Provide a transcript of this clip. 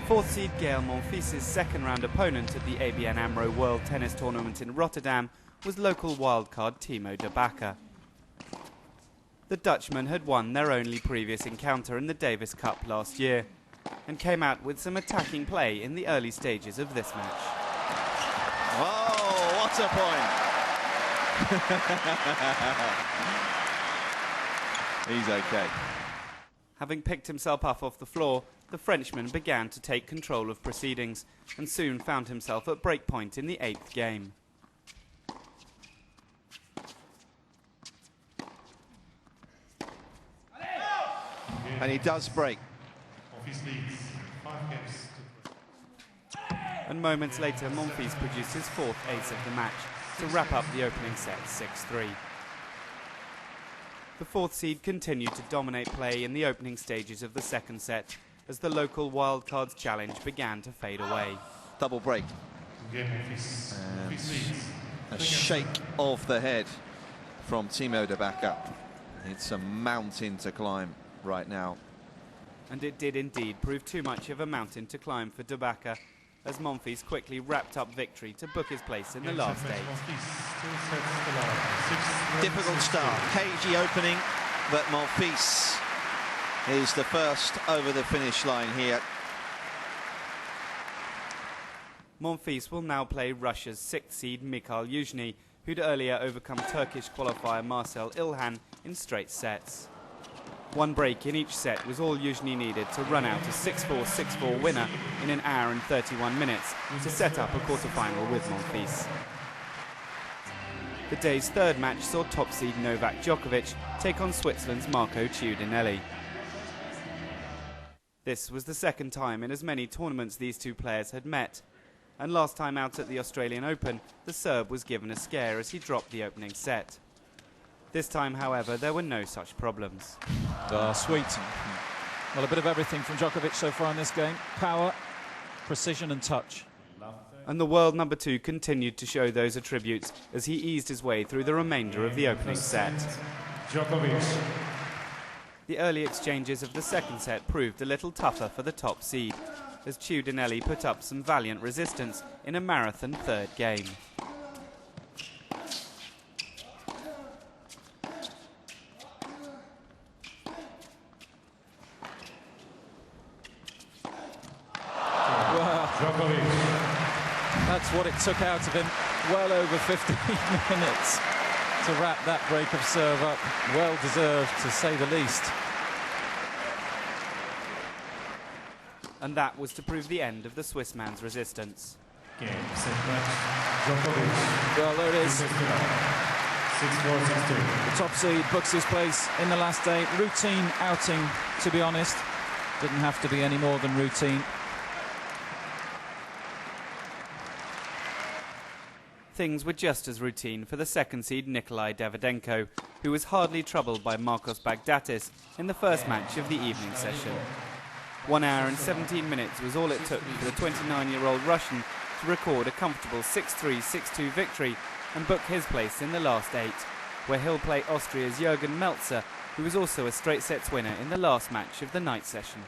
Fourth seed Gael Monfils' second-round opponent at the ABN AMRO World Tennis Tournament in Rotterdam was local wildcard Timo de Backer. The Dutchman had won their only previous encounter in the Davis Cup last year and came out with some attacking play in the early stages of this match. Oh, what a point! He's okay. Having picked himself up off the floor, the Frenchman began to take control of proceedings and soon found himself at breakpoint in the 8th game. And he does break. And moments later, Monfils produced his 4th ace of the match to wrap up the opening set 6-3. The 4th seed continued to dominate play in the opening stages of the second set as the local wildcards challenge began to fade away. Double break. And a shake of the head from Timo de Backer. It's a mountain to climb right now. And it did indeed prove too much of a mountain to climb for de Backer as Monfils quickly wrapped up victory to book his place in the last 8. Difficult start, cagey opening, but Monfils is the first over the finish line here. Monfils will now play Russia's 6th seed Mikhail Yuzhny, who'd earlier overcome Turkish qualifier Marcel Ilhan in straight sets. One break in each set was all Yuzhny needed to run out a 6-4, 6-4 winner in an hour and 31 minutes to set up a quarter-final with Monfils. The day's third match saw top seed Novak Djokovic take on Switzerland's Marco Ciudinelli. This was the second time in as many tournaments these two players had met, and last time out at the Australian Open, the Serb was given a scare as he dropped the opening set. This time, however, there were no such problems. Sweet. Well, a bit of everything from Djokovic so far in this game. Power, precision and touch. And the world number 2 continued to show those attributes as he eased his way through the remainder of the opening set. Djokovic. The early exchanges of the second set proved a little tougher for the top seed, as Ciudinelli put up some valiant resistance in a marathon third game. That's what it took out of him. Well over 15 minutes to wrap that break of serve up. Well deserved, to say the least. And that was to prove the end of the Swiss man's resistance. Well, there it is. 6-4, 6-2. The top seed books his place in the last day. Routine outing, to be honest. Didn't have to be any more than routine. Things were just as routine for the second seed Nikolai Davydenko, who was hardly troubled by Marcos Baghdatis in the first match of the evening session. 1 hour and 17 minutes was all it took for the 29-year-old Russian to record a comfortable 6-3, 6-2 victory and book his place in the last 8, where he'll play Austria's Jürgen Melzer, who was also a straight sets winner in the last match of the night session.